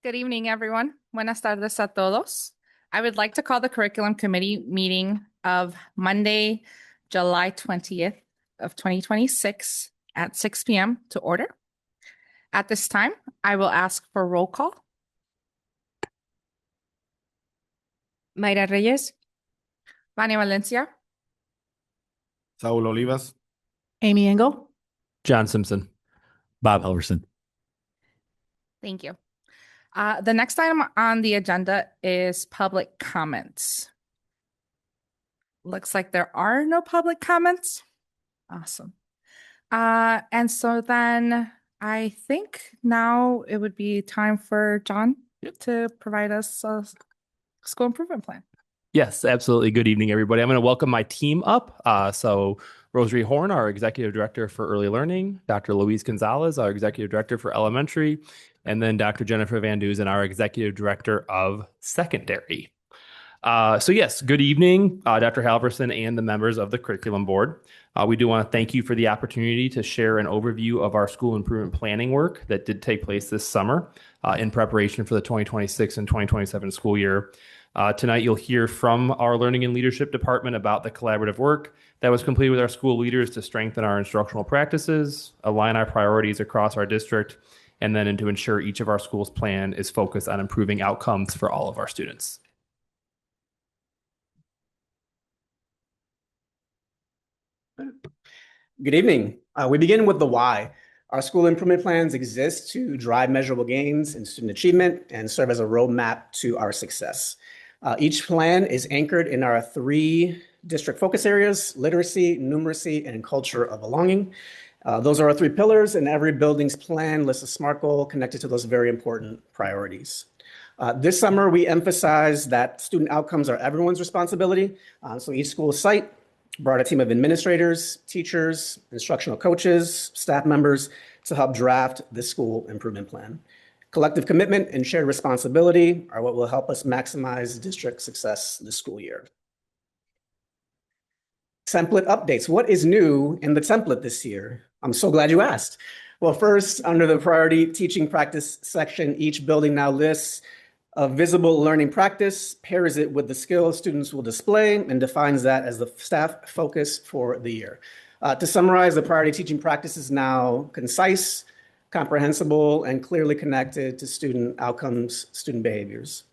Good evening, everyone. Buenas tardes a todos. I would like to call the curriculum committee meeting of Monday, July 20th of 2026 at 6 p.m. to order. At this time, I will ask for roll call. Mayra Reyes, Vania Valencia, Saúl Olivas. Amy Engel, John Simpson. Bob Helverson. thank you. The next item on the agenda is public comments. Looks like there are no public comments. Awesome. And so then I think now it would be time for John to provide us a school improvement plan. Yes, absolutely. Good evening, everybody. I'm going to welcome my team up. So Rosary Horn, our Executive Director for Early Learning, Dr. Luis Gonzalez, our Executive Director for Elementary, and then Dr. Jennifer Van Duzen, our Executive Director of Secondary. So yes, good evening, Dr. Halverson and the members of the Curriculum Board. We do want to thank you for the opportunity to share an overview of our school improvement planning work that did take place this summer in preparation for the 2026 and 2027 school year. Tonight, you'll hear from our Learning and Leadership Department about the collaborative work that was completed with our school leaders to strengthen our instructional practices, align our priorities across our district, and then to ensure each of our schools' plan is focused on improving outcomes for all of our students. Good evening. We begin with the why. Our school improvement plans exist to drive measurable gains in student achievement and serve as a roadmap to our success. Each plan is anchored in our 3 district focus areas: literacy, numeracy, and culture of belonging. Those are our 3 pillars, and every building's plan lists a SMART goal connected to those very important priorities. This summer, we emphasize that student outcomes are everyone's responsibility. So each school site brought a team of administrators, teachers, instructional coaches, staff members to help draft the school improvement plan. Collective commitment and shared responsibility are what will help us maximize district success this school year. Template updates. What is new in the template this year? I'm so glad you asked. Well, first, under the priority teaching practice section, each building now lists a visible learning practice, pairs it with the skills students will display, and defines that as the staff focus for the year. To summarize, the priority teaching practice is now concise, comprehensible, and clearly connected to student outcomes, student behaviors.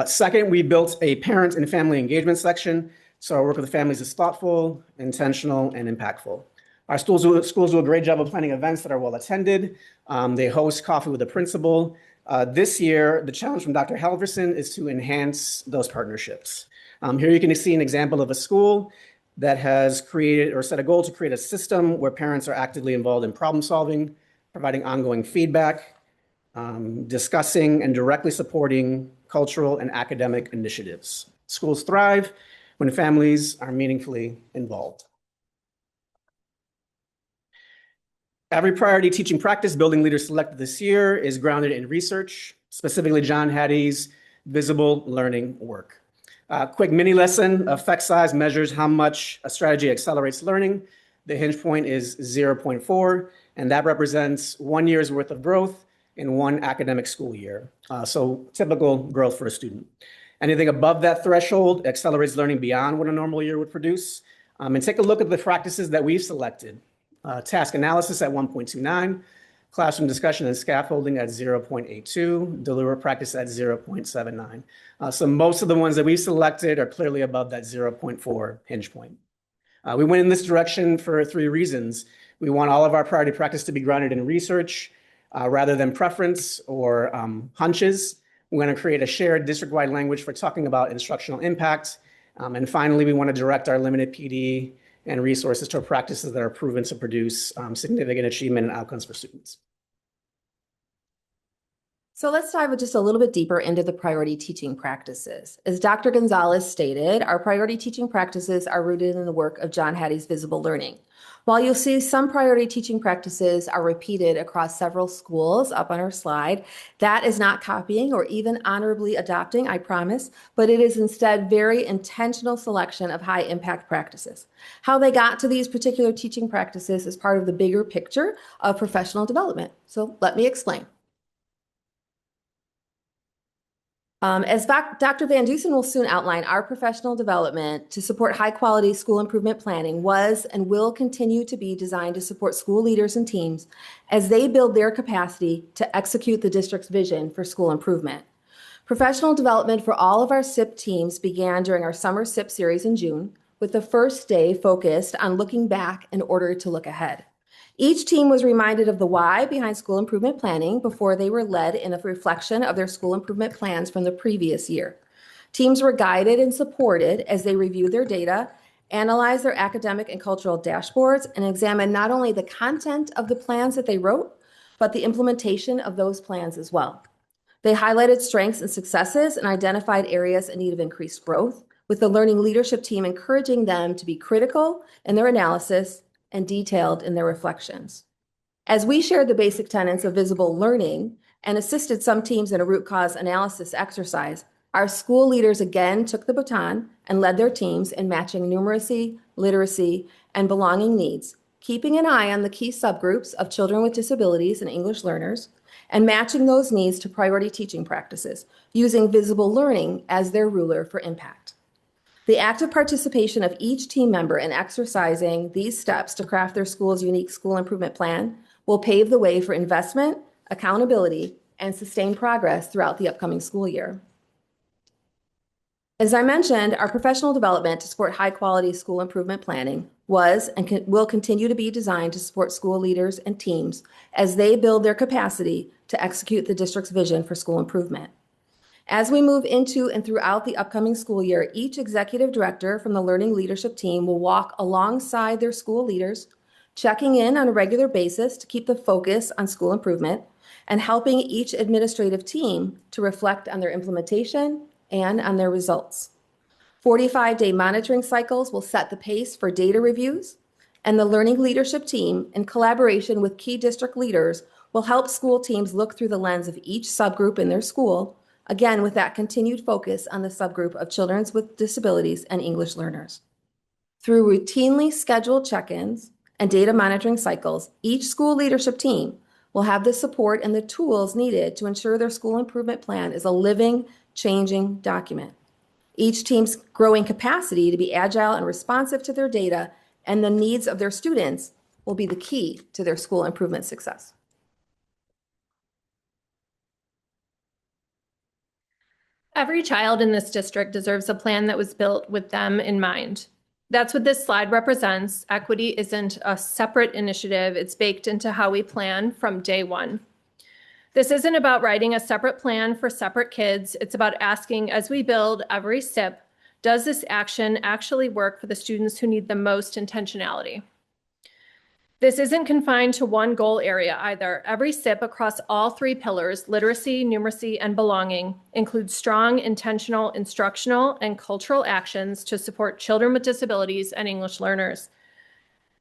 Second, we built a parent and family engagement section, so our work with the families is thoughtful, intentional, and impactful. Our schools do a great job of planning events that are well attended. They host coffee with the principal. This year, the challenge from Dr. Halverson is to enhance those partnerships. Here you can see an example of a school that has created or set a goal to create a system where parents are actively involved in problem solving, providing ongoing feedback, discussing and directly supporting cultural and academic initiatives. Schools thrive when families are meaningfully involved. Every priority teaching practice building leader selected this year is grounded in research, specifically John Hattie's visible learning work. Quick mini lesson: effect size measures how much a strategy accelerates learning. The hinge point is 0.4, and that represents 1 year's worth of growth in 1 academic school year. So typical growth for a student. Anything above that threshold accelerates learning beyond what a normal year would produce. And take a look at the practices that we've selected. Task analysis at 1.29, classroom discussion and scaffolding at 0.82, deliberate practice at 0.79. So most of the ones that we've selected are clearly above that 0.4 hinge point. We went in this direction for 3 reasons. We want all of our priority practice to be grounded in research rather than preference or hunches. We want to create a shared district-wide language for talking about instructional impact. And finally, we want to direct our limited PD and resources to practices that are proven to produce significant achievement and outcomes for students. So let's dive just a little bit deeper into the priority teaching practices. As Dr. Gonzalez stated, our priority teaching practices are rooted in the work of John Hattie's visible learning. While you'll see some priority teaching practices are repeated across several schools up on our slide, that is not copying or even honorably adopting, I promise, but it is instead very intentional selection of high impact practices. How they got to these particular teaching practices is part of the bigger picture of professional development. So let me explain. As Dr. Van Dusen will soon outline, our professional development to support high-quality school improvement planning was and will continue to be designed to support school leaders and teams as they build their capacity to execute the district's vision for school improvement. Professional development for all of our SIP teams began during our summer SIP series in June, with the first day focused on looking back in order to look ahead. Each team was reminded of the why behind school improvement planning before they were led in a reflection of their school improvement plans from the previous year. Teams were guided and supported as they reviewed their data, analyzed their academic and cultural dashboards, and examined not only the content of the plans that they wrote, but the implementation of those plans as well. They highlighted strengths and successes and identified areas in need of increased growth, with the learning leadership team encouraging them to be critical in their analysis and detailed in their reflections. As we shared the basic tenets of visible learning and assisted some teams in a root cause analysis exercise, our school leaders again took the baton and led their teams in matching numeracy, literacy, and belonging needs, keeping an eye on the key subgroups of children with disabilities and English learners, and matching those needs to priority teaching practices, using visible learning as their ruler for impact. The active participation of each team member in exercising these steps to craft their school's unique school improvement plan will pave the way for investment, accountability, and sustained progress throughout the upcoming school year. As I mentioned, our professional development to support high-quality school improvement planning was and will continue to be designed to support school leaders and teams as they build their capacity to execute the district's vision for school improvement. As we move into and throughout the upcoming school year, each executive director from the learning leadership team will walk alongside their school leaders, checking in on a regular basis to keep the focus on school improvement and helping each administrative team to reflect on their implementation and on their results. 45-day monitoring cycles will set the pace for data reviews, and the learning leadership team, in collaboration with key district leaders, will help school teams look through the lens of each subgroup in their school, again with that continued focus on the subgroup of children with disabilities and English learners. Through routinely scheduled check-ins and data monitoring cycles, each school leadership team will have the support and the tools needed to ensure their school improvement plan is a living, changing document. Each team's growing capacity to be agile and responsive to their data and the needs of their students will be the key to their school improvement success. Every child in this district deserves a plan that was built with them in mind. That's what this slide represents. Equity isn't a separate initiative. It's baked into how we plan from day one. This isn't about writing a separate plan for separate kids. It's about asking, as we build every SIP, does this action actually work for the students who need the most intentionality? This isn't confined to one goal area either. Every SIP across all three pillars, literacy, numeracy, and belonging, includes strong, intentional, instructional, and cultural actions to support children with disabilities and English learners.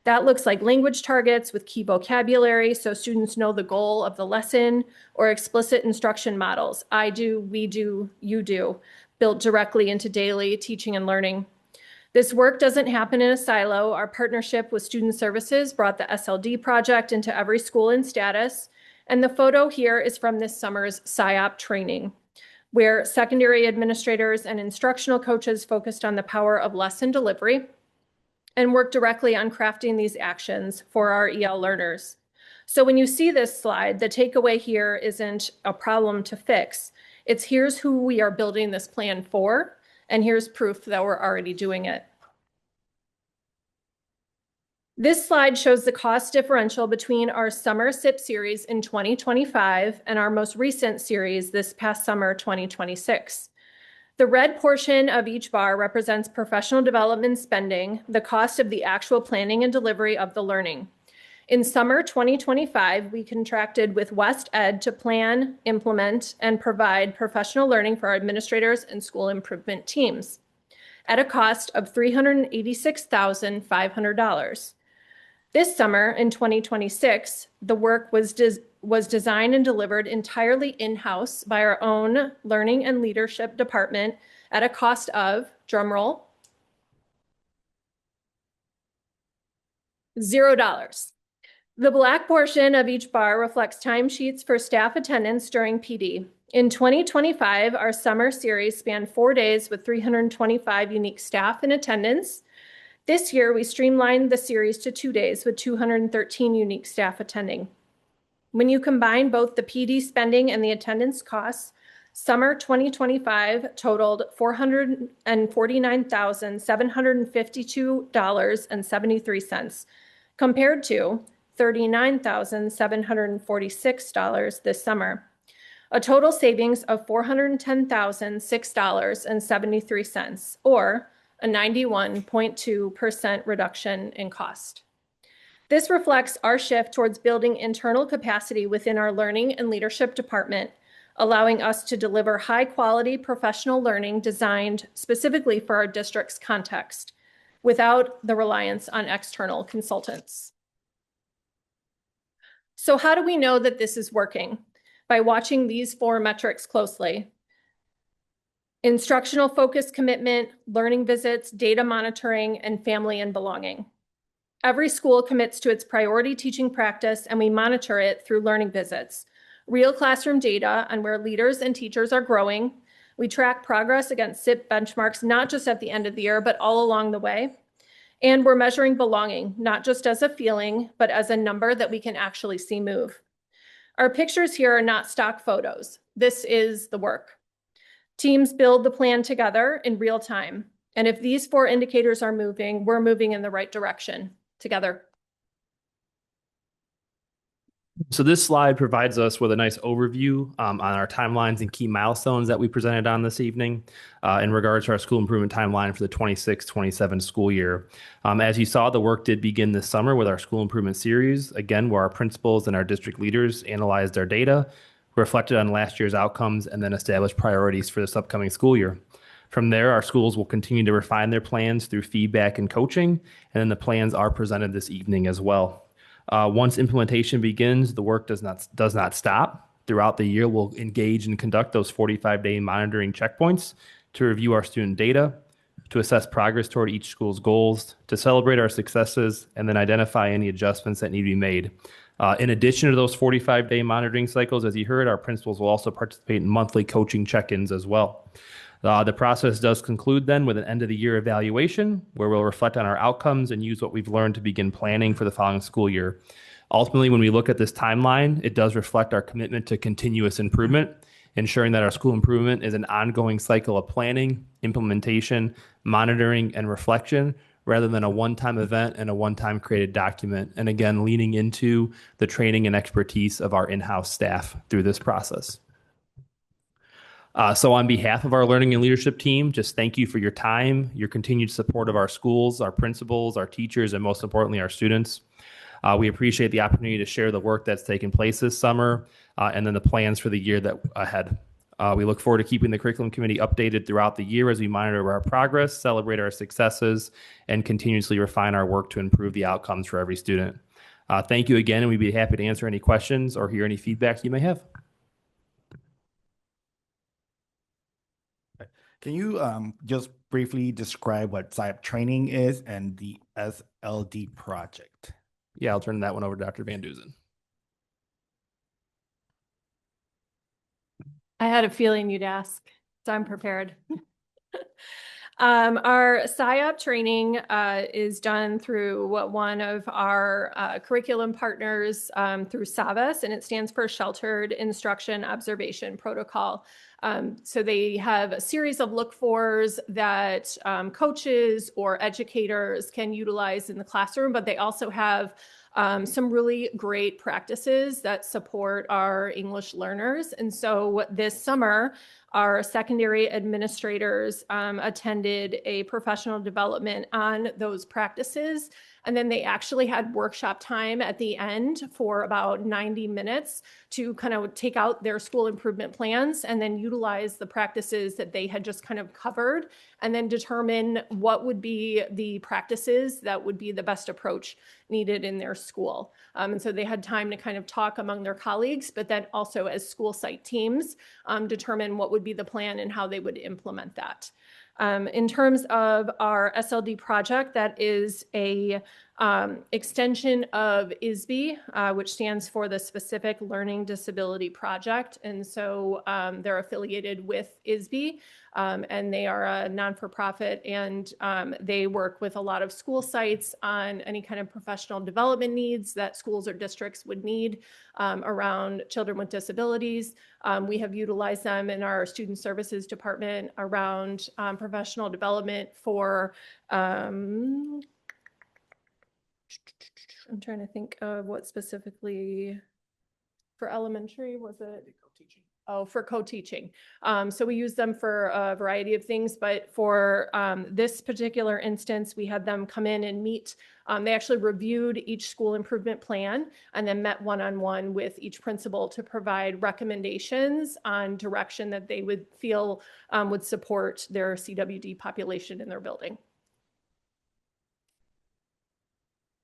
That looks like language targets with key vocabulary so students know the goal of the lesson, or explicit instruction models, I do, we do, you do, built directly into daily teaching and learning. This work doesn't happen in a silo. Our partnership with Student Services brought the SLD project into every school in status. And the photo here is from this summer's SIOP training, where secondary administrators and instructional coaches focused on the power of lesson delivery and worked directly on crafting these actions for our EL learners. So when you see this slide, the takeaway here isn't a problem to fix. It's here's who we are building this plan for, and here's proof that we're already doing it. This slide shows the cost differential between our summer SIP series in 2025 and our most recent series this past summer, 2026. The red portion of each bar represents professional development spending, the cost of the actual planning and delivery of the learning. In summer 2025, we contracted with West Ed to plan, implement, and provide professional learning for our administrators and school improvement teams at a cost of $386,500. This summer in 2026, the work was designed and delivered entirely in-house by our own learning and leadership department at a cost of, drumroll, $0. The black portion of each bar reflects timesheets for staff attendance during PD. In 2025, our summer series spanned 4 days with 325 unique staff in attendance. This year, we streamlined the series to 2 days with 213 unique staff attending. When you combine both the PD spending and the attendance costs, summer 2025 totaled $449,752.73 compared to $39,746 this summer, a total savings of $410,006.73, or a 91.2% reduction in cost. This reflects our shift towards building internal capacity within our learning and leadership department, allowing us to deliver high-quality professional learning designed specifically for our district's context, without the reliance on external consultants. So how do we know that this is working? By watching these 4 metrics closely. Instructional focus commitment, learning visits, data monitoring, and family and belonging. Every school commits to its priority teaching practice, and we monitor it through learning visits. Real classroom data on where leaders and teachers are growing. We track progress against SIP benchmarks, not just at the end of the year, but all along the way. And we're measuring belonging, not just as a feeling, but as a number that we can actually see move. Our pictures here are not stock photos. This is the work. Teams build the plan together in real time. And if these 4 indicators are moving, we're moving in the right direction together. So this slide provides us with a nice overview on our timelines and key milestones that we presented on this evening in regards to our school improvement timeline for the 26-27 school year. As you saw, the work did begin this summer with our school improvement series, again, where our principals and our district leaders analyzed our data, reflected on last year's outcomes, and then established priorities for this upcoming school year. From there, our schools will continue to refine their plans through feedback and coaching, and then the plans are presented this evening as well. Once implementation begins, the work does not stop. Throughout the year, we'll engage and conduct those 45-day monitoring checkpoints to review our student data, to assess progress toward each school's goals, to celebrate our successes, and then identify any adjustments that need to be made. In addition to those 45-day monitoring cycles, as you heard, our principals will also participate in monthly coaching check-ins as well. The process does conclude then with an end-of-the-year evaluation where we'll reflect on our outcomes and use what we've learned to begin planning for the following school year. Ultimately, when we look at this timeline, it does reflect our commitment to continuous improvement, ensuring that our school improvement is an ongoing cycle of planning, implementation, monitoring, and reflection, rather than a one-time event and a one-time created document. And again, leaning into the training and expertise of our in-house staff through this process. So on behalf of our learning and leadership team, just thank you for your time, your continued support of our schools, our principals, our teachers, and most importantly, our students. We appreciate the opportunity to share the work that's taken place this summer and then the plans for the year that ahead. We look forward to keeping the curriculum committee updated throughout the year as we monitor our progress, celebrate our successes, and continuously refine our work to improve the outcomes for every student. Thank you again, and we'd be happy to answer any questions or hear any feedback you may have. Can you just briefly describe what SIAP training is and the SLD project? Yeah, I'll turn that one over to Dr. Van Duzen. I had a feeling you'd ask, so I'm prepared. Our SIAP training is done through one of our curriculum partners through SAVAS, and it stands for Sheltered Instruction Observation Protocol. So they have a series of look-fors that coaches or educators can utilize in the classroom, but they also have some really great practices that support our English learners. And so this summer, our secondary administrators attended a professional development on those practices. And then they actually had workshop time at the end for about 90 minutes to kind of take out their school improvement plans and then utilize the practices that they had just kind of covered and then determine what would be the practices that would be the best approach needed in their school. And so they had time to kind of talk among their colleagues, but then also as school site teams, determine what would be the plan and how they would implement that. In terms of our SLD project, that is a extension of ISB, which stands for the Specific Learning Disability Project. And so they're affiliated with ISB, and they are a non-for-profit, and they work with a lot of school sites on any kind of professional development needs that schools or districts would need around children with disabilities. We have utilized them in our student services department around professional development for I'm trying to think of what specifically for elementary was it? Oh, for co-teaching. So we use them for a variety of things, but for this particular instance, we had them come in and meet. They actually reviewed each school improvement plan and then met one-on-one with each principal to provide recommendations on direction that they would feel would support their CWD population in their building.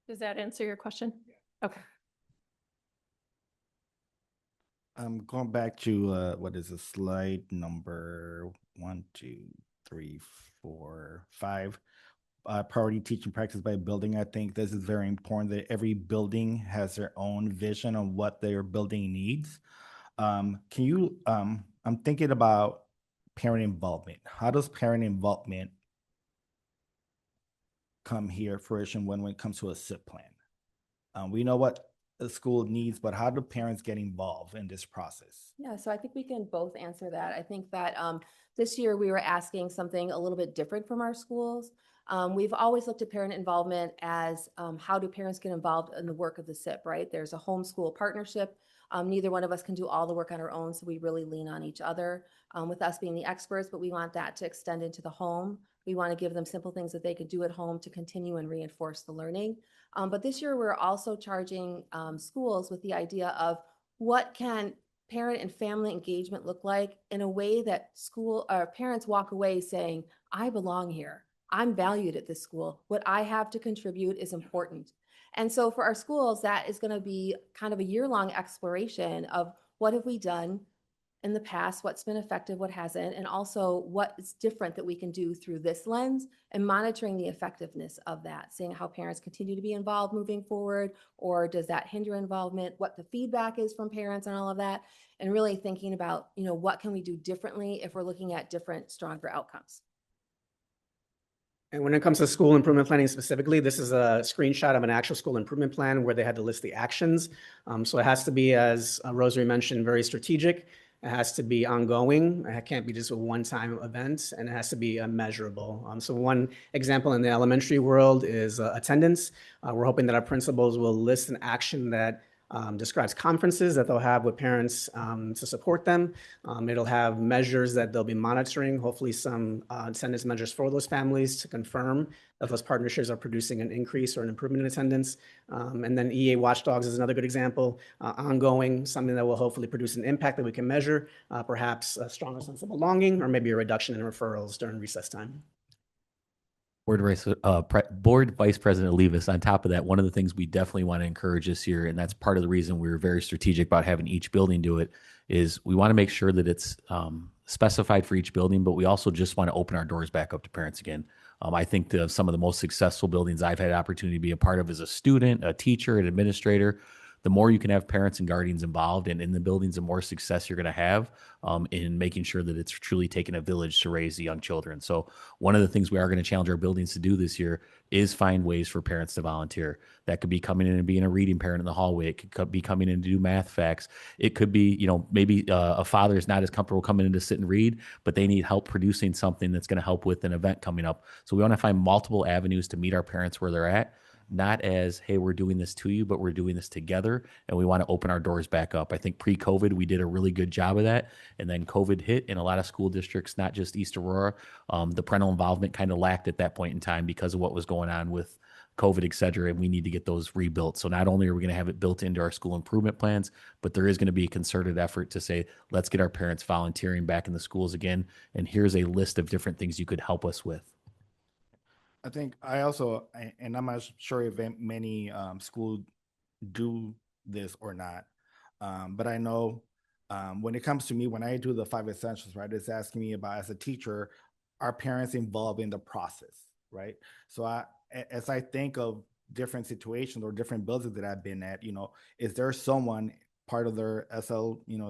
Does that answer your question? Okay. I'm going back to what is the slide number 1, 2, 3, 4, 5. Priority teaching practice by building. I think this is very important that every building has their own vision on what their building needs. I'm thinking about parent involvement. How does parent involvement come here fruition when it comes to a SIP plan? We know what the school needs, but how do parents get involved in this process? Yeah, so I think we can both answer that. I think that this year we were asking something a little bit different from our schools. We've always looked at parent involvement as how do parents get involved in the work of the SIP, right? There's a homeschool partnership. Neither one of us can do all the work on our own, so we really lean on each other with us being the experts, but we want that to extend into the home. We want to give them simple things that they could do at home to continue and reinforce the learning. But this year we're also charging schools with the idea of what can parent and family engagement look like in a way that school or parents walk away saying, I belong here. I'm valued at this school. What I have to contribute is important. And so for our schools, that is going to be kind of a year-long exploration of what have we done in the past, what's been effective, what hasn't, and also what is different that we can do through this lens and monitoring the effectiveness of that, seeing how parents continue to be involved moving forward, or does that hinder involvement, what the feedback is from parents and all of that, and really thinking about, what can we do differently if we're looking at different, stronger outcomes. And when it comes to school improvement planning specifically, this is a screenshot of an actual school improvement plan where they had to list the actions. So it has to be, as Rosary mentioned, very strategic. It has to be ongoing. It can't be just a one-time event, and it has to be measurable. So one example in the elementary world is attendance. We're hoping that our principals will list an action that describes conferences that they'll have with parents to support them. It'll have measures that they'll be monitoring, hopefully some attendance measures for those families to confirm that those partnerships are producing an increase or an improvement in attendance. And then EA Watchdogs is another good example, ongoing, something that will hopefully produce an impact that we can measure, perhaps a stronger sense of belonging, or maybe a reduction in referrals during recess time. Board Vice President Levis, on top of that, one of the things we definitely want to encourage this year, and that's part of the reason we were very strategic about having each building do it, is we want to make sure that it's specified for each building, but we also just want to open our doors back up to parents again. I think some of the most successful buildings I've had the opportunity to be a part of as a student, a teacher, an administrator, the more you can have parents and guardians involved and in the buildings, the more success you're going to have in making sure that it's truly taking a village to raise the young children. So one of the things we are going to challenge our buildings to do this year is find ways for parents to volunteer. That could be coming in and being a reading parent in the hallway. It could be coming in to do math facts. It could be, maybe a father is not as comfortable coming in to sit and read, but they need help producing something that's going to help with an event coming up. So we want to find multiple avenues to meet our parents where they're at. Not as, hey, we're doing this to you, but we're doing this together, and we want to open our doors back up. I think pre-COVID, we did a really good job of that, and then COVID hit in a lot of school districts, not just East Aurora. The parental involvement kind of lacked at that point in time because of what was going on with COVID, et cetera, and we need to get those rebuilt. So not only are we going to have it built into our school improvement plans, but there is going to be a concerted effort to say, let's get our parents volunteering back in the schools again, and here's a list of different things you could help us with. I think I also, and I'm not sure if many schools do this or not, but I know when it comes to me, when I do the 5 essentials, right, it's asking me about, as a teacher, are parents involved in the process, right? So as I think of different situations or different buildings that I've been at, is there someone part of their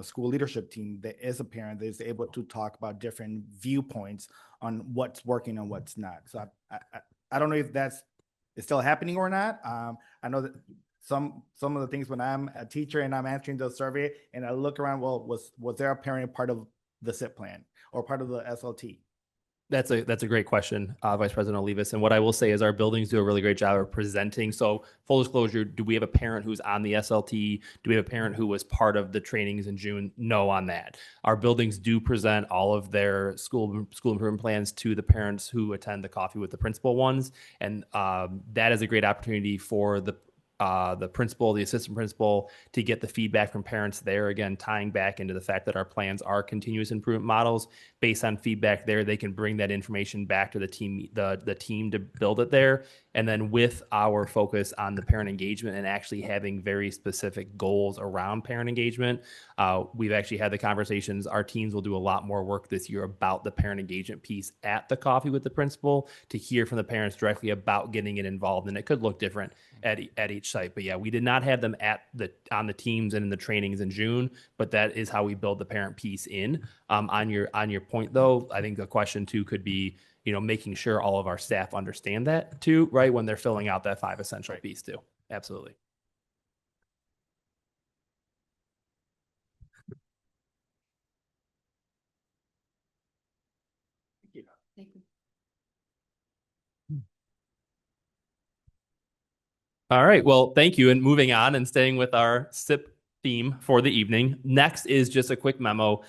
school leadership team that is a parent that is able to talk about different viewpoints on what's working and what's not. So I don't know if that's is still happening or not. I know that some of the things when I'm a teacher and I'm answering the survey and I look around, well, was there a parent part of the SIP plan or part of the SLT? That's a great question, Vice President Olivas. And what I will say is our buildings do a really great job of presenting. So full disclosure, do we have a parent who's on the SLT? Do we have a parent who was part of the trainings in June? No on that. Our buildings do present all of their school improvement plans to the parents who attend the coffee with the principal ones. And that is a great opportunity for the principal, the assistant principal, to get the feedback from parents there. Again, tying back into the fact that our plans are continuous improvement models. Based on feedback there, they can bring that information back to the team, the team to build it there. And then with our focus on the parent engagement and actually having very specific goals around parent engagement, we've actually had the conversations. Our teams will do a lot more work this year about the parent engagement piece at the coffee with the principal to hear from the parents directly about getting it involved. And it could look different at each site. But yeah, we did not have them on the teams and in the trainings in June, but that is how we build the parent piece in. On your point though, I think the question too could be, making sure all of our staff understand that too, right? When they're filling out that 5 essential piece too. Absolutely. Thank you. All right. Well, thank you. And moving on and staying with our SIP theme for the evening. Next is just a quick memo.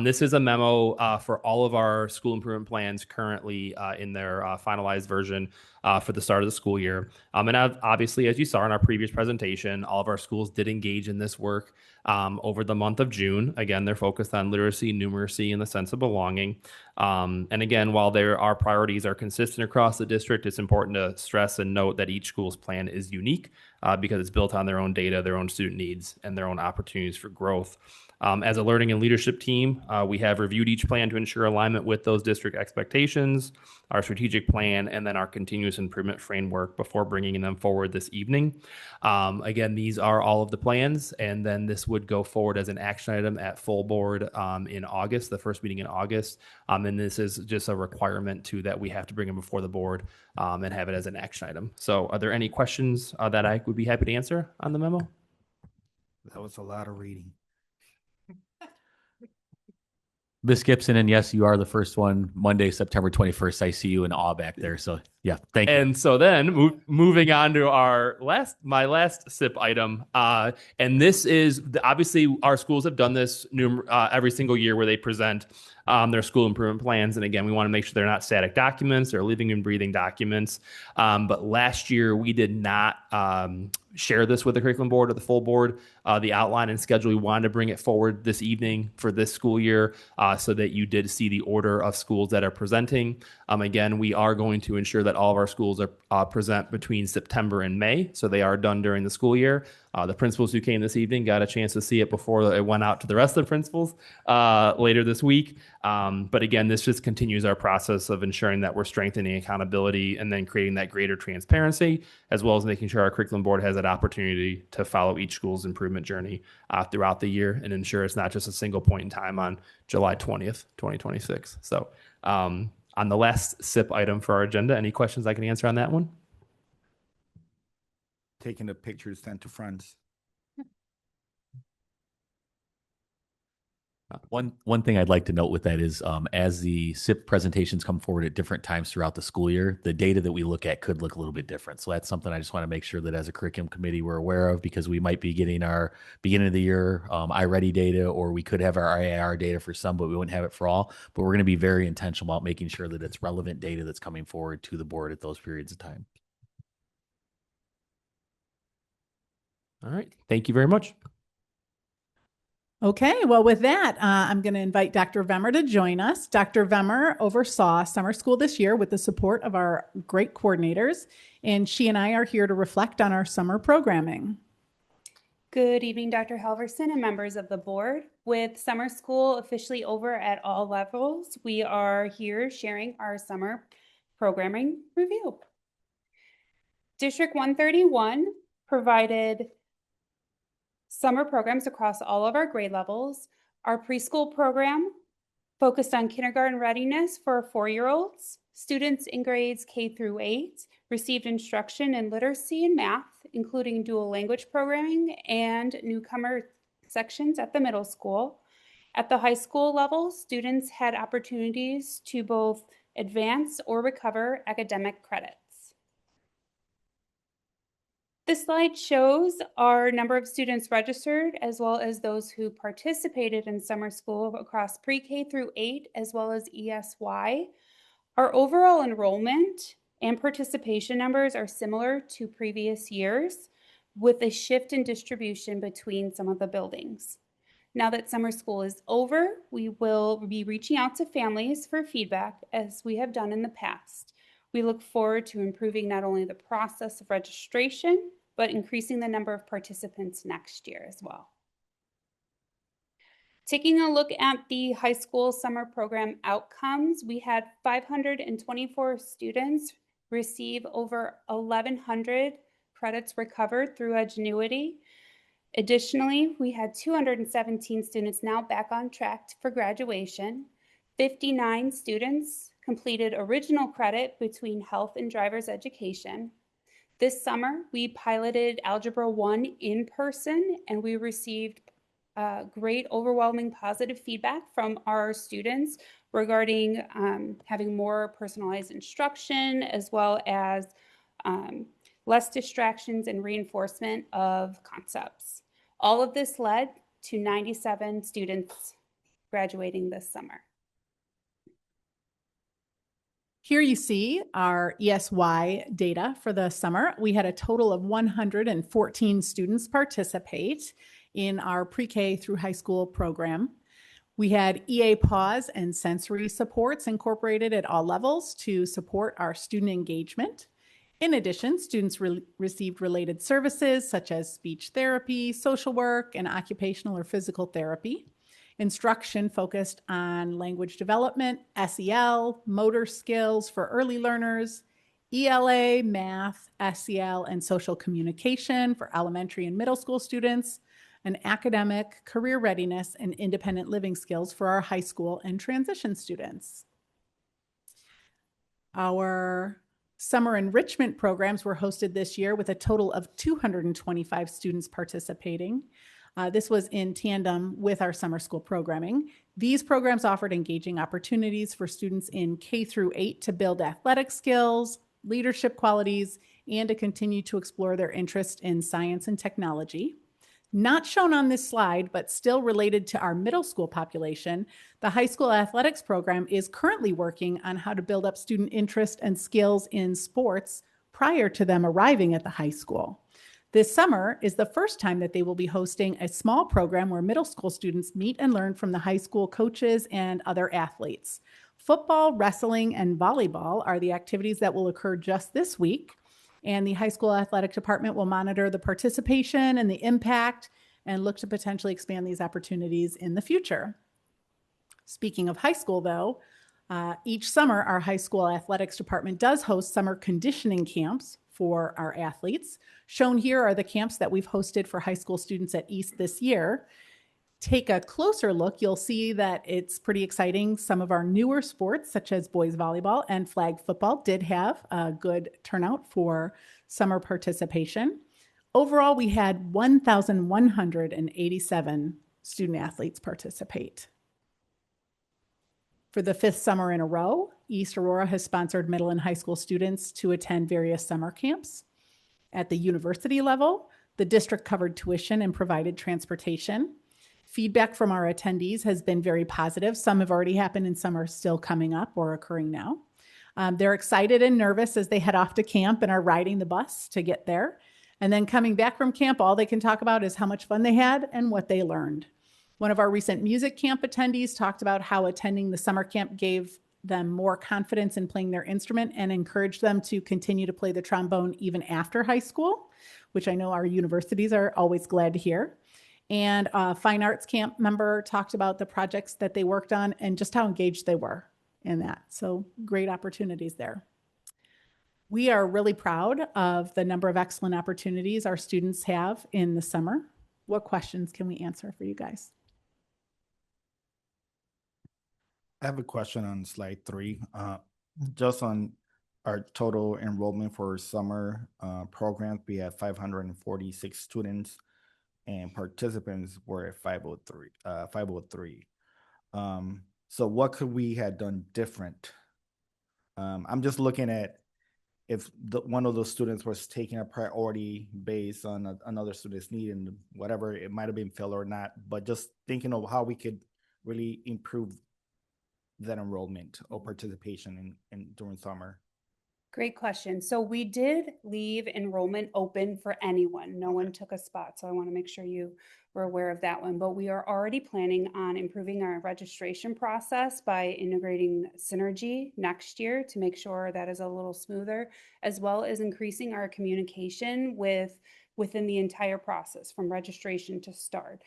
This is a memo for all of our school improvement plans currently in their finalized version for the start of the school year. And obviously, as you saw in our previous presentation, all of our schools did engage in this work over the month of June. Again, they're focused on literacy, numeracy, and the sense of belonging. And again, while our priorities are consistent across the district, it's important to stress and note that each school's plan is unique because it's built on their own data, their own student needs, and their own opportunities for growth. As a learning and leadership team, we have reviewed each plan to ensure alignment with those district expectations, our strategic plan, and then our continuous improvement framework before bringing them forward this evening. Again, these are all of the plans, and then this would go forward as an action item at full board in August, the first meeting in August. And this is just a requirement too that we have to bring them before the board and have it as an action item. So are there any questions that I would be happy to answer on the memo? That was a lot of reading. Ms. Gibson, and yes, you are the first one. Monday, September 21st. I see you in awe back there. So yeah, thank you. And so then moving on to my last SIP item. And this is obviously our schools have done this every single year where they present their school improvement plans. And again, we want to make sure they're not static documents, they're living and breathing documents. But last year we did not share this with the curriculum board or the full board, the outline and schedule. We wanted to bring it forward this evening for this school year so that you did see the order of schools that are presenting. Again, we are going to ensure that all of our schools are present between September and May. So they are done during the school year. The principals who came this evening got a chance to see it before it went out to the rest of the principals later this week. But again, this just continues our process of ensuring that we're strengthening accountability and then creating that greater transparency, as well as making sure our curriculum board has that opportunity to follow each school's improvement journey throughout the year and ensure it's not just a single point in time on July 20th, 2026. So on the last SIP item for our agenda, any questions I can answer on that one? Taking the pictures sent to friends. One thing I'd like to note with that is as the SIP presentations come forward at different times throughout the school year, the data that we look at could look a little bit different. So that's something I just want to make sure that as a curriculum committee we're aware of, because we might be getting our beginning of the year iReady data, or we could have our IAR data for some, but we wouldn't have it for all. But we're going to be very intentional about making sure that it's relevant data that's coming forward to the board at those periods of time. All right. Thank you very much. Okay, well, with that, I'm going to invite Dr. Vemmer to join us. Dr. Vemmer oversaw summer school this year with the support of our great coordinators, and she and I are here to reflect on our summer programming. Good evening, Dr. Halverson and members of the board. With summer school officially over at all levels, we are here sharing our summer programming review. District 131 provided summer programs across all of our grade levels. Our preschool program focused on kindergarten readiness for 4-year-olds. Students in grades K through 8 received instruction in literacy and math, including dual language programming and newcomer sections at the middle school. At the high school level, students had opportunities to both advance or recover academic credits. This slide shows our number of students registered as well as those who participated in summer school across pre-K through 8 as well as ESY. Our overall enrollment and participation numbers are similar to previous years with a shift in distribution between some of the buildings. Now that summer school is over, we will be reaching out to families for feedback as we have done in the past. We look forward to improving not only the process of registration, but increasing the number of participants next year as well. Taking a look at the high school summer program outcomes, we had 524 students receive over 1,100 credits recovered through Edgenuity. Additionally, we had 217 students now back on track for graduation. 59 students completed original credit between health and driver's education. This summer, we piloted Algebra 1 in person, and we received great, overwhelming positive feedback from our students regarding having more personalized instruction, as well as less distractions and reinforcement of concepts. All of this led to 97 students graduating this summer. Here you see our ESY data for the summer. We had a total of 114 students participate in our pre-K through high school program. We had EA pause and sensory supports incorporated at all levels to support our student engagement. In addition, students received related services such as speech therapy, social work, and occupational or physical therapy. Instruction focused on language development, SEL, motor skills for early learners, ELA, math, SEL, and social communication for elementary and middle school students, and academic, career readiness, and independent living skills for our high school and transition students. Our summer enrichment programs were hosted this year with a total of 225 students participating. This was in tandem with our summer school programming. These programs offered engaging opportunities for students in K through 8 to build athletic skills, leadership qualities, and to continue to explore their interest in science and technology. Not shown on this slide, but still related to our middle school population, the high school athletics program is currently working on how to build up student interest and skills in sports prior to them arriving at the high school. This summer is the first time that they will be hosting a small program where middle school students meet and learn from the high school coaches and other athletes. Football, wrestling, and volleyball are the activities that will occur just this week, and the high school athletic department will monitor the participation and the impact and look to potentially expand these opportunities in the future. Speaking of high school, though, each summer our high school athletics department does host summer conditioning camps for our athletes. Shown here are the camps that we've hosted for high school students at East this year. Take a closer look, you'll see that it's pretty exciting. Some of our newer sports, such as boys volleyball and flag football, did have a good turnout for summer participation. Overall, we had 1,187 student athletes participate. For the 5th summer in a row, East Aurora has sponsored middle and high school students to attend various summer camps. At the university level, the district covered tuition and provided transportation. Feedback from our attendees has been very positive. Some have already happened and some are still coming up or occurring now. They're excited and nervous as they head off to camp and are riding the bus to get there. And then coming back from camp, all they can talk about is how much fun they had and what they learned. One of our recent music camp attendees talked about how attending the summer camp gave them more confidence in playing their instrument and encouraged them to continue to play the trombone even after high school, which I know our universities are always glad to hear. And a fine arts camp member talked about the projects that they worked on and just how engaged they were in that. So great opportunities there. We are really proud of the number of excellent opportunities our students have in the summer. What questions can we answer for you guys? I have a question on slide 3. Just on our total enrollment for summer programs, we had 546 students, and participants were at 503. So what could we have done different? I'm just looking at if one of those students was taking a priority based on another student's need and whatever, it might have been filled or not, but just thinking of how we could really improve that enrollment or participation in during summer. Great question. So we did leave enrollment open for anyone. No one took a spot. So I want to make sure you were aware of that one. But we are already planning on improving our registration process by integrating Synergy next year to make sure that is a little smoother, as well as increasing our communication within the entire process from registration to start.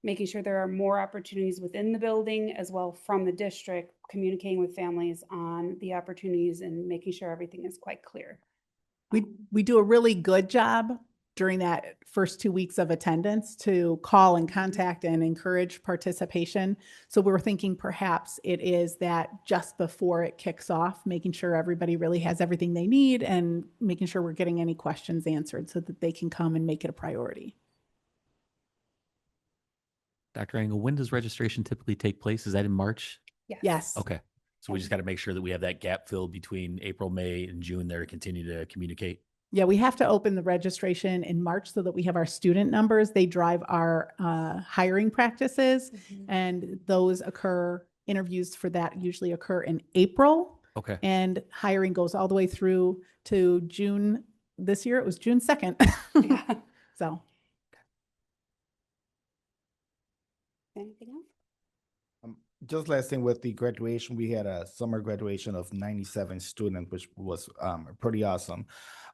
Making sure there are more opportunities within the building as well from the district, communicating with families on the opportunities and making sure everything is quite clear. We do a really good job during that first 2 weeks of attendance to call and contact and encourage participation. So we're thinking perhaps it is that just before it kicks off, making sure everybody really has everything they need and making sure we're getting any questions answered so that they can come and make it a priority. Dr. Engel, when does registration typically take place? Is that in March? Yes. Okay. So we just got to make sure that we have that gap filled between April, May, and June there to continue to communicate. Yeah, we have to open the registration in March so that we have our student numbers. They drive our hiring practices, and those interviews for that usually occur in April. Okay. And hiring goes all the way through to June. This year it was June 2nd. Yeah. So. Anything else? Just last thing with the graduation, we had a summer graduation of 97 students, which was pretty awesome.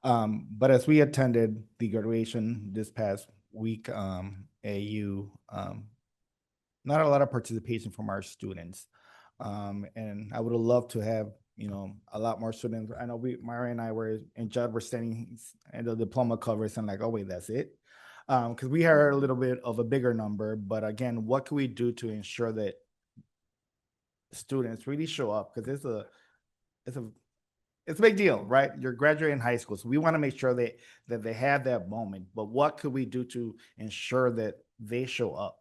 But as we attended the graduation this past week, AU, not a lot of participation from our students. And I would have loved to have, a lot more students. I know Mary and I and Judd were standing at the diploma covers and like, oh wait, that's it. Because we had a little bit of a bigger number, but again, what can we do to ensure that students really show up? Because it's a big deal, right? You're graduating high school, so we want to make sure that they have that moment. But what could we do to ensure that they show up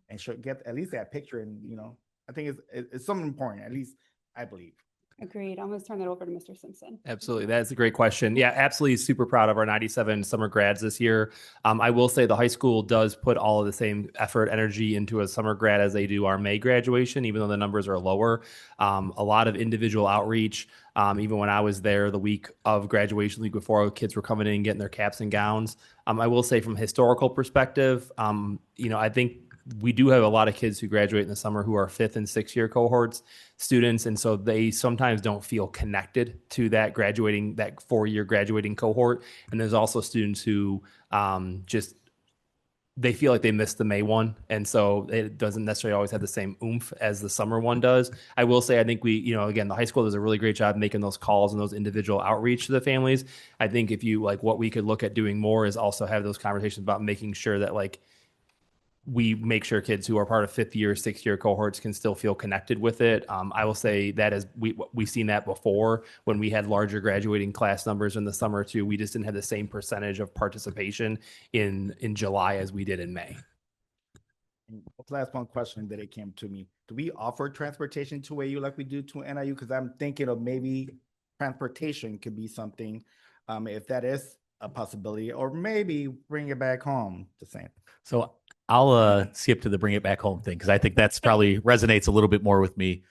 and get at least that picture? And I think it's something important. At least I believe. Agreed. I'm going to turn that over to Mr. Simpson. Absolutely. That's a great question. Yeah, absolutely. Super proud of our 97 summer grads this year. I will say the high school does put all of the same effort, energy into a summer grad as they do our May graduation, even though the numbers are lower. A lot of individual outreach. Even when I was there the week of graduation, week before, kids were coming in and getting their caps and gowns. I will say from a historical perspective, I think we do have a lot of kids who graduate in the summer who are 5th and 6th year cohorts students. And so they sometimes don't feel connected to that 4-year graduating cohort. And there's also students who they feel like they missed the May one. And so it doesn't necessarily always have the same oomph as the summer one does. I will say, I think again, the high school does a really great job making those calls and those individual outreach to the families. I think what we could look at doing more is also have those conversations about making sure that we make sure kids who are part of 5th year, 6th year cohorts can still feel connected with it. I will say that we've seen that before when we had larger graduating class numbers in the summer too. We just didn't have the same percentage of participation in July as we did in May. Last one question that it came to me. Do we offer transportation to AU like we do to NIU? Because I'm thinking of maybe transportation could be something, if that is a possibility, or maybe bring it back home, just saying. So I'll skip to the bring it back home thing because I think that's probably resonates a little bit more with me.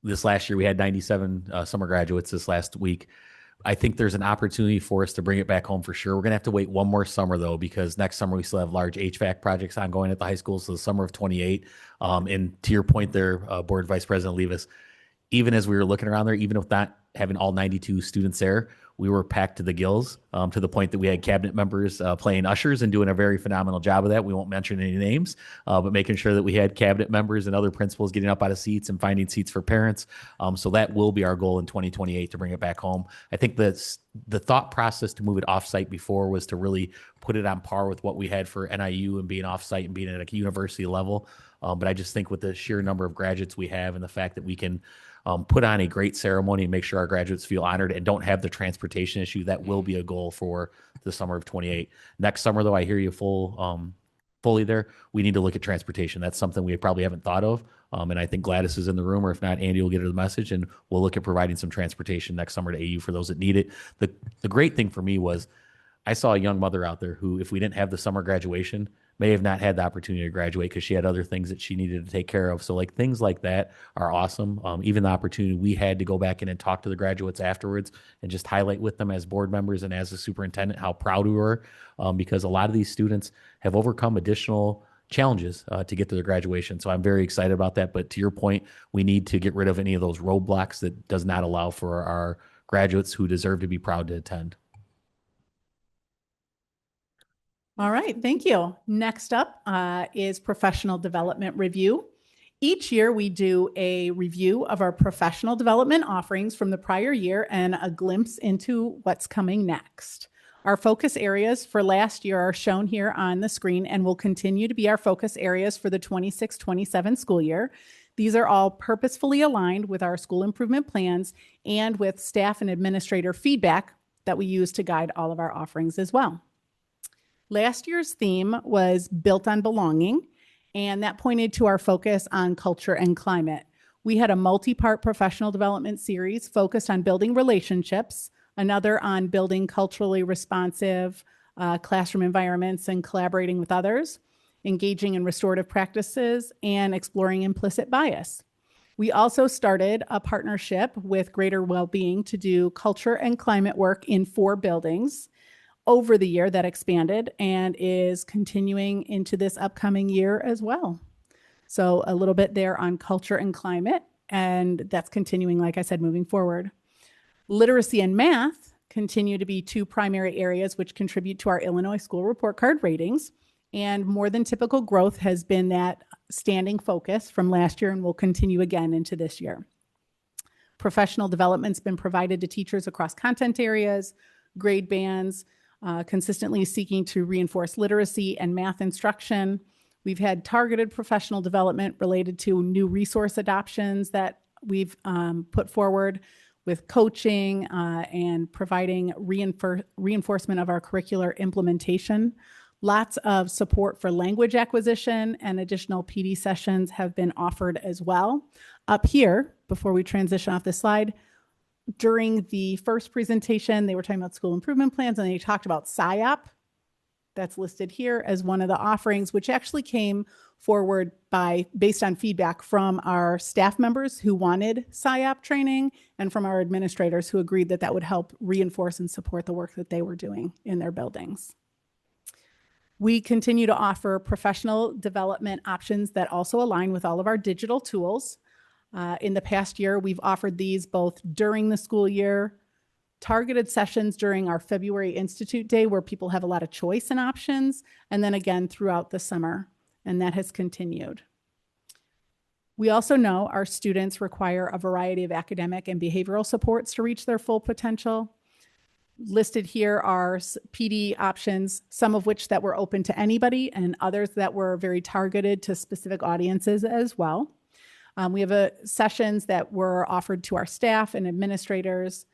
This last year we had 97 summer graduates this last week. I think there's an opportunity for us to bring it back home for sure. We're going to have to wait one more summer though, because next summer we still have large HVAC projects ongoing at the high school. So the summer of 28, and to your point there, Board Vice President Levis, even as we were looking around there, even with not having all 92 students there, we were packed to the gills, to the point that we had cabinet members playing ushers and doing a very phenomenal job of that. We won't mention any names, but making sure that we had cabinet members and other principals getting up out of seats and finding seats for parents. So that will be our goal in 2028 to bring it back home. I think that's the thought process to move it offsite before was to really put it on par with what we had for NIU and being offsite and being at a university level. But I just think with the sheer number of graduates we have and the fact that we can put on a great ceremony and make sure our graduates feel honored and don't have the transportation issue, that will be a goal for the summer of 28. Next summer, though, I hear you fully there. We need to look at transportation. That's something we probably haven't thought of. And I think Gladys is in the room, or if not, Andy will get her the message, and we'll look at providing some transportation next summer to AU for those that need it. The great thing for me was I saw a young mother out there who, if we didn't have the summer graduation, may have not had the opportunity to graduate because she had other things that she needed to take care of. So like things like that are awesome. Even the opportunity we had to go back in and talk to the graduates afterwards and just highlight with them as board members and as the superintendent how proud we were, because a lot of these students have overcome additional challenges to get to their graduation. So I'm very excited about that. But to your point, we need to get rid of any of those roadblocks that does not allow for our graduates who deserve to be proud to attend. All right, thank you. Next up is professional development review. Each year we do a review of our professional development offerings from the prior year and a glimpse into what's coming next. Our focus areas for last year are shown here on the screen and will continue to be our focus areas for the 26-27 school year. These are all purposefully aligned with our school improvement plans and with staff and administrator feedback that we use to guide all of our offerings as well. Last year's theme was Built on Belonging, and that pointed to our focus on culture and climate. We had a multi-part professional development series focused on building relationships, another on building culturally responsive classroom environments and collaborating with others, engaging in restorative practices, and exploring implicit bias. We also started a partnership with Greater Wellbeing to do culture and climate work in 4 buildings over the year that expanded and is continuing into this upcoming year as well. So a little bit there on culture and climate, and that's continuing, like I said, moving forward. Literacy and math continue to be 2 primary areas which contribute to our Illinois School Report Card ratings, and more than typical growth has been that standing focus from last year and will continue again into this year. Professional development's been provided to teachers across content areas, grade bands, consistently seeking to reinforce literacy and math instruction. We've had targeted professional development related to new resource adoptions that we've put forward with coaching and providing reinforcement of our curricular implementation. Lots of support for language acquisition and additional PD sessions have been offered as well. Up here, before we transition off this slide, during the first presentation, they were talking about school improvement plans, and they talked about SIOP. That's listed here as one of the offerings, which actually came forward based on feedback from our staff members who wanted SIOP training and from our administrators who agreed that that would help reinforce and support the work that they were doing in their buildings. We continue to offer professional development options that also align with all of our digital tools. In the past year, we've offered these both during the school year, targeted sessions during our February Institute Day where people have a lot of choice and options, and then again throughout the summer, and that has continued. We also know our students require a variety of academic and behavioral supports to reach their full potential. Listed here are PD options, some of which that were open to anybody and others that were very targeted to specific audiences as well. We have sessions that were offered to our staff and administrators.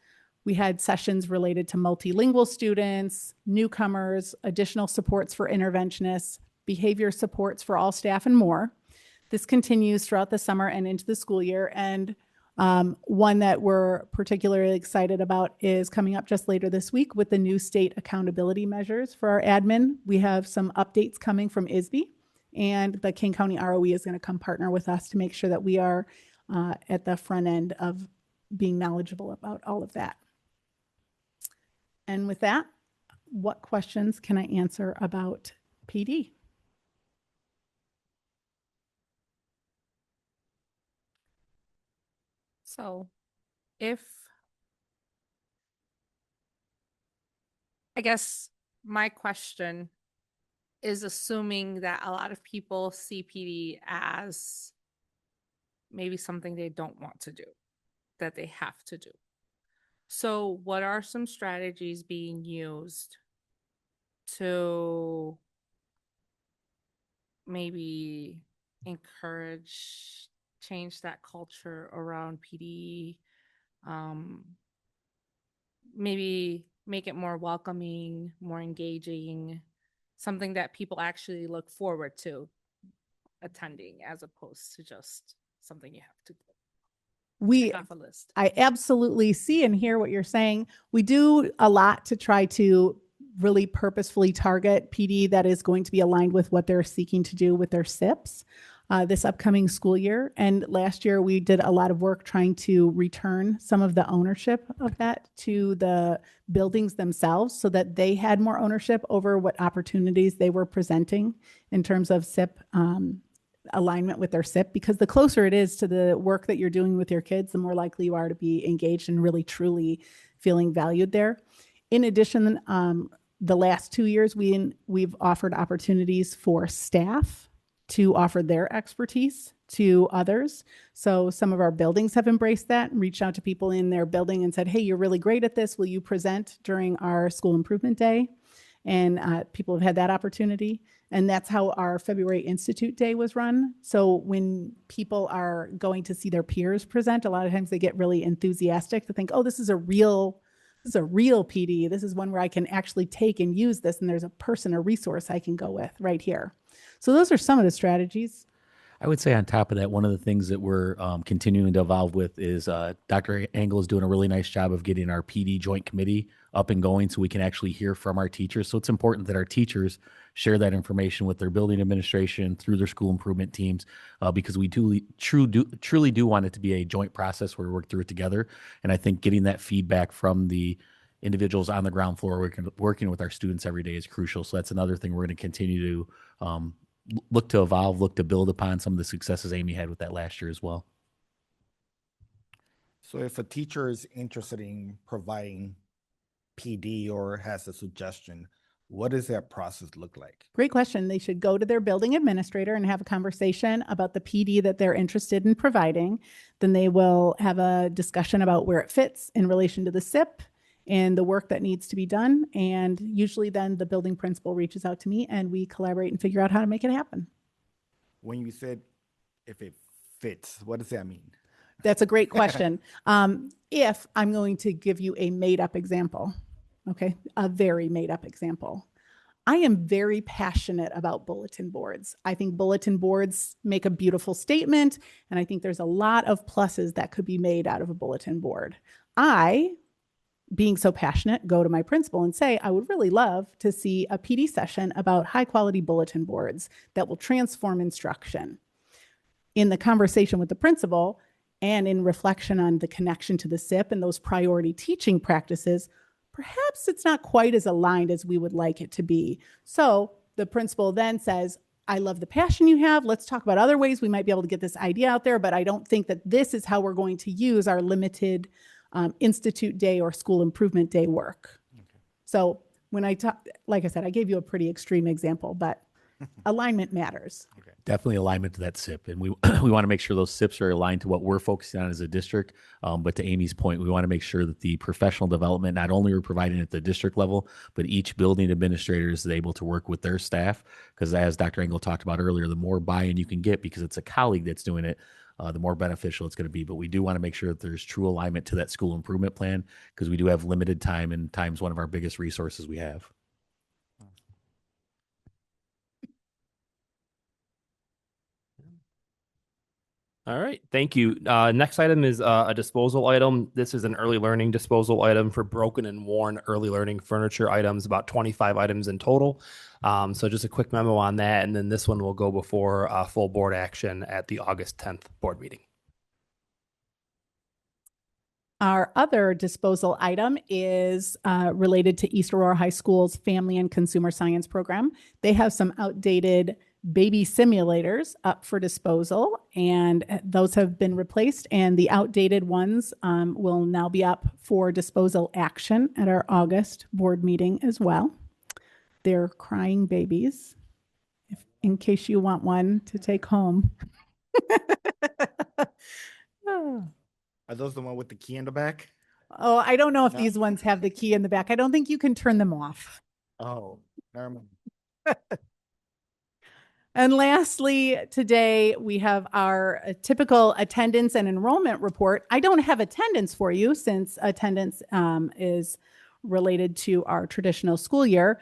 We had sessions related to multilingual students, newcomers, additional supports for interventionists, behavior supports for all staff, and more. This continues throughout the summer and into the school year. And one that we're particularly excited about is coming up just later this week with the new state accountability measures for our admin. We have some updates coming from ISB. And the King County ROE is going to come partner with us to make sure that we are at the front end of being knowledgeable about all of that. And with that, what questions can I answer about PD? So if I guess my question is assuming that a lot of people see PD as maybe something they don't want to do, that they have to do. So what are some strategies being used to maybe encourage, change that culture around PD? Maybe make it more welcoming, more engaging, something that people actually look forward to attending as opposed to just something you have to We, check off a list. I absolutely see and hear what you're saying. We do a lot to try to really purposefully target PD that is going to be aligned with what they're seeking to do with their SIPs this upcoming school year. And last year, we did a lot of work trying to return some of the ownership of that to the buildings themselves so that they had more ownership over what opportunities they were presenting in terms of SIP alignment with their SIP, because the closer it is to the work that you're doing with your kids, the more likely you are to be engaged and really truly feeling valued there. In addition, the last 2 years, we've offered opportunities for staff to offer their expertise to others. So some of our buildings have embraced that and reached out to people in their building and said, hey, you're really great at this. Will you present during our school improvement day? And people have had that opportunity. And that's how our February Institute Day was run. So when people are going to see their peers present, a lot of times they get really enthusiastic to think, oh, this is a real PD. This is one where I can actually take and use this. And there's a person, a resource I can go with right here. So those are some of the strategies. I would say on top of that, one of the things that we're continuing to evolve with is Dr. Engel is doing a really nice job of getting our PD joint committee up and going so we can actually hear from our teachers. So it's important that our teachers share that information with their building administration through their school improvement teams because we truly do want it to be a joint process where we work through it together. And I think getting that feedback from the individuals on the ground floor working with our students every day is crucial. So that's another thing we're going to continue to look to evolve, look to build upon some of the successes Amy had with that last year as well. So if a teacher is interested in providing PD or has a suggestion, what does that process look like? Great question. They should go to their building administrator and have a conversation about the PD that they're interested in providing. Then they will have a discussion about where it fits in relation to the SIP and the work that needs to be done. And usually then the building principal reaches out to me and we collaborate and figure out how to make it happen. When you said if it fits, what does that mean? That's a great question. If I'm going to give you a made up example, okay, a very made up example. I am very passionate about bulletin boards. I think bulletin boards make a beautiful statement, and I think there's a lot of pluses that could be made out of a bulletin board. Being so passionate, go to my principal and say, I would really love to see a PD session about high quality bulletin boards that will transform instruction. In the conversation with the principal and in reflection on the connection to the SIP and those priority teaching practices, perhaps it's not quite as aligned as we would like it to be. So the principal then says, I love the passion you have. Let's talk about other ways we might be able to get this idea out there, but I don't think that this is how we're going to use our limited Institute Day or School Improvement Day work. Okay. So when I talk, like I said, I gave you a pretty extreme example, but alignment matters. Okay. Definitely alignment to that SIP. And we want to make sure those SIPs are aligned to what we're focusing on as a district. But to Amy's point, we want to make sure that the professional development, not only we're providing at the district level, but each building administrator is able to work with their staff. Because as Dr. Engel talked about earlier, the more buy-in you can get because it's a colleague that's doing it, the more beneficial it's going to be. But we do want to make sure that there's true alignment to that school improvement plan because we do have limited time, and time's one of our biggest resources we have. All right, thank you. Next item is a disposal item. This is an early learning disposal item for broken and worn early learning furniture items, about 25 items in total. So just a quick memo on that, and then this one will go before full board action at the August 10th board meeting. Our other disposal item is related to East Aurora High School's Family and Consumer Science program. They have some outdated baby simulators up for disposal, and those have been replaced, and the outdated ones will now be up for disposal action at our August board meeting as well. They're crying babies, in case you want one to take home. Are those the one with the key in the back? Oh, I don't know if No? these ones have the key in the back. I don't think you can turn them off. Oh, never mind. And lastly, today we have our typical attendance and enrollment report. I don't have attendance for you since attendance is related to our traditional school year.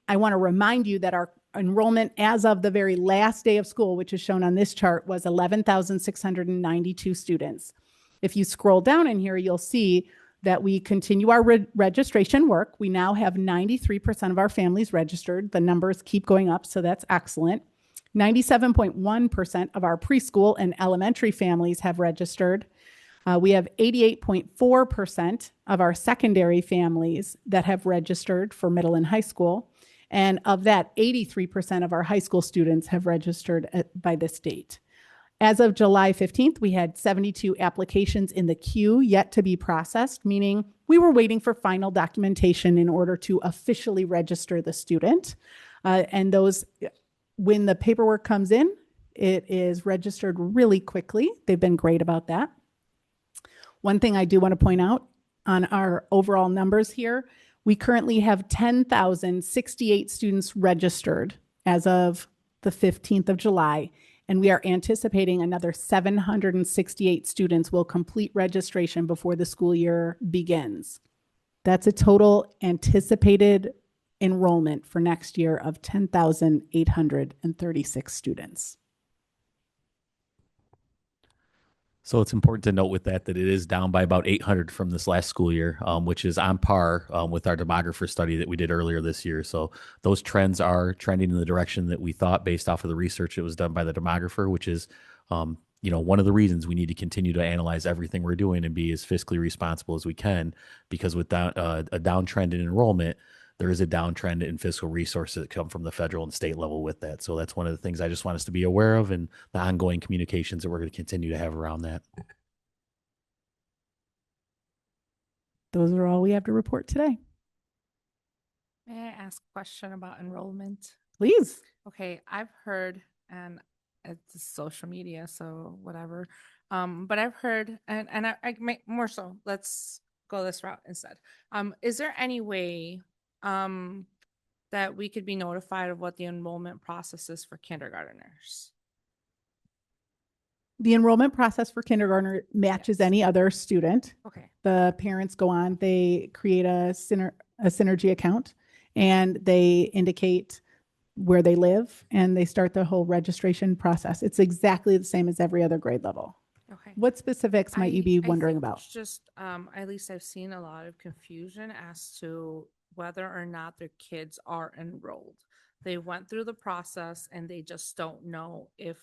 I want to remind you that our enrollment as of the very last day of school, which is shown on this chart, was 11,692 students. If you scroll down in here, you'll see that we continue our registration work. We now have 93% of our families registered. The numbers keep going up, so that's excellent. 97.1% of our preschool and elementary families have registered. We have 88.4% of our secondary families that have registered for middle and high school. And of that, 83% of our high school students have registered by this date. As of July 15th, we had 72 applications in the queue yet to be processed, meaning we were waiting for final documentation in order to officially register the student. And those, when the paperwork comes in, it is registered really quickly. They've been great about that. One thing I do want to point out on our overall numbers here, we currently have 10,068 students registered as of the 15th of July, and we are anticipating another 768 students will complete registration before the school year begins. That's a total anticipated enrollment for next year of 10,836 students. So it's important to note with that it is down by about 800 from this last school year, which is on par with our demographer study that we did earlier this year. So those trends are trending in the direction that we thought based off of the research that was done by the demographer, which is one of the reasons we need to continue to analyze everything we're doing and be as fiscally responsible as we can, because with a downtrend in enrollment, there is a downtrend in fiscal resources that come from the federal and state level with that. So that's one of the things I just want us to be aware of, and the ongoing communications that we're going to continue to have around that. Those are all we have to report today. May I ask a question about enrollment? Please. Okay, I've heard, and it's social media, so whatever. But I've heard, and I make more so. Let's go this route instead. Is there any way that we could be notified of what the enrollment process is for kindergarteners? The enrollment process for kindergartner matches any other student. Okay. The parents go on, they create a Synergy account, and they indicate where they live, and they start the whole registration process. It's exactly the same as every other grade level. Okay. What specifics might you be wondering about? It's just, at least I've seen a lot of confusion as to whether or not their kids are enrolled. They went through the process and they just don't know if,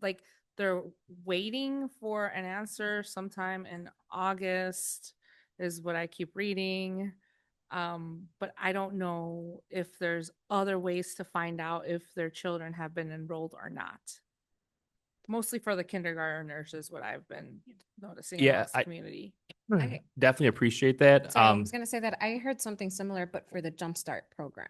like, they're waiting for an answer sometime in August is what I keep reading. But I don't know if there's other ways to find out if their children have been enrolled or not. Mostly for the kindergartners is what I've been noticing in the community. I definitely appreciate that. Sorry, I was going to say that I heard something similar, but for the Jumpstart program.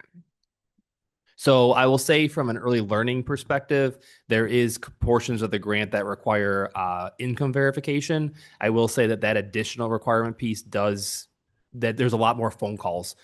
So I will say from an early learning perspective, there is portions of the grant that require income verification. I will say that additional requirement piece does that. There's a lot more phone calls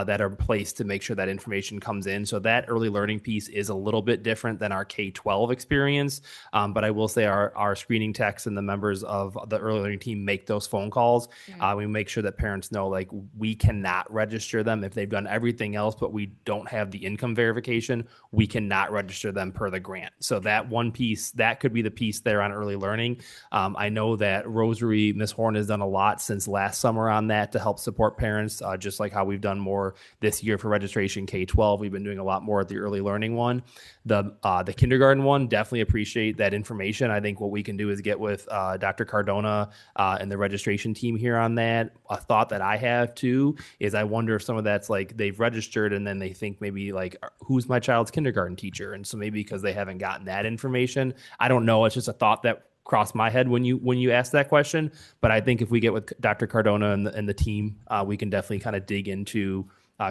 that are placed to make sure that information comes in. So that early learning piece is a little bit different than our K-12 experience. But I will say our screening techs and the members of the early learning team make those phone calls. We make sure that parents know, like, we cannot register them if they've done everything else, but we don't have the income verification. We cannot register them per the grant. So that one piece, that could be the piece there on early learning. I know that Rosary, Ms. Horn has done a lot since last summer on that to help support parents, just like how we've done more more this year for registration K-12. We've been doing a lot more at the early learning one. The kindergarten one, definitely appreciate that information. I think what we can do is get with Dr. Cardona and the registration team here on that. A thought that I have too is I wonder if some of that's like they've registered and then they think maybe like, who's my child's kindergarten teacher? And so maybe because they haven't gotten that information, I don't know. It's just a thought that crossed my head when you asked that question. But I think if we get with Dr. Cardona and the team, we can definitely kind of dig into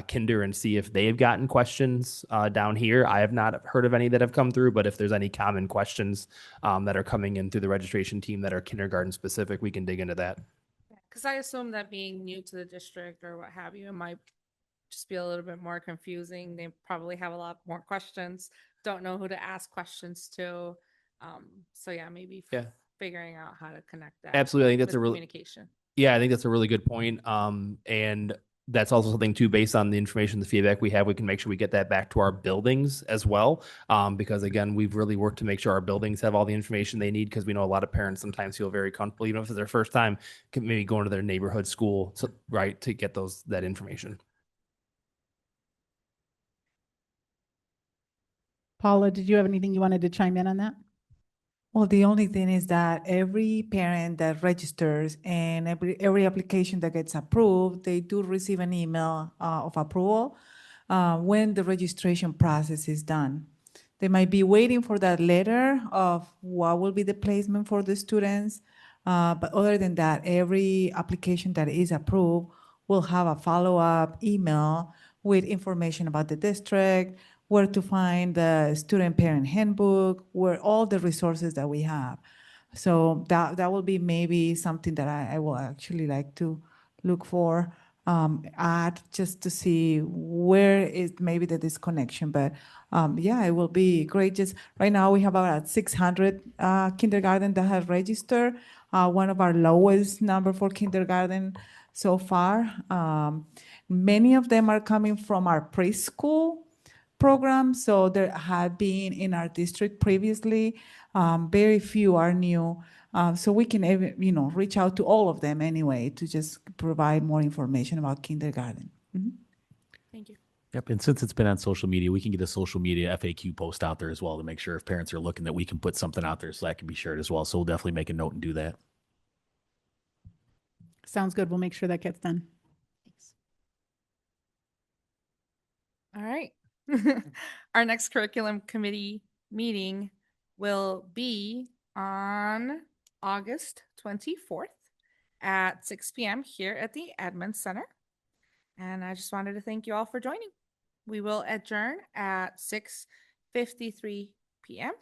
Kinder and see if they've gotten questions down here. I have not heard of any that have come through, but if there's any common questions that are coming in through the registration team that are kindergarten specific, we can dig into that. Because I assume that being new to the district or what have you, it might just be a little bit more confusing. They probably have a lot more questions, don't know who to ask questions to. So yeah, maybe figuring out how to connect that. Absolutely. I think that's a really communication. Yeah, I think that's a really good point. And that's also something too, based on the information, the feedback we have, we can make sure we get that back to our buildings as well. Because again, we've really worked to make sure our buildings have all the information they need, because we know a lot of parents sometimes feel very comfortable, even if it's their first time, maybe going to their neighborhood school, right, to get that information. Paula, did you have anything you wanted to chime in on that? Well, the only thing is that every parent that registers and every application that gets approved, they do receive an email of approval when the registration process is done. They might be waiting for that letter of what will be the placement for the students. But other than that, every application that is approved will have a follow-up email with information about the district, where to find the student parent handbook, where all the resources that we have. So that will be maybe something that I will actually like to look for, add, just to see where is maybe the disconnection. But yeah, it will be great. Just right now we have about 600 kindergarten that have registered, one of our lowest number for kindergarten so far. Many of them are coming from our preschool program. So there had been in our district previously, very few are new. So we can, reach out to all of them anyway to just provide more information about kindergarten. Mm-hmm. Thank you. Yep. And since it's been on social media, we can get a social media FAQ post out there as well to make sure if parents are looking that we can put something out there so that can be shared as well. So we'll definitely make a note and do that. Sounds good. We'll make sure that gets done. Thanks. All right. Our next curriculum committee meeting will be on August 24th at 6 p.m. here at the Admin Center. And I just wanted to thank you all for joining. We will adjourn at 6:53 p.m.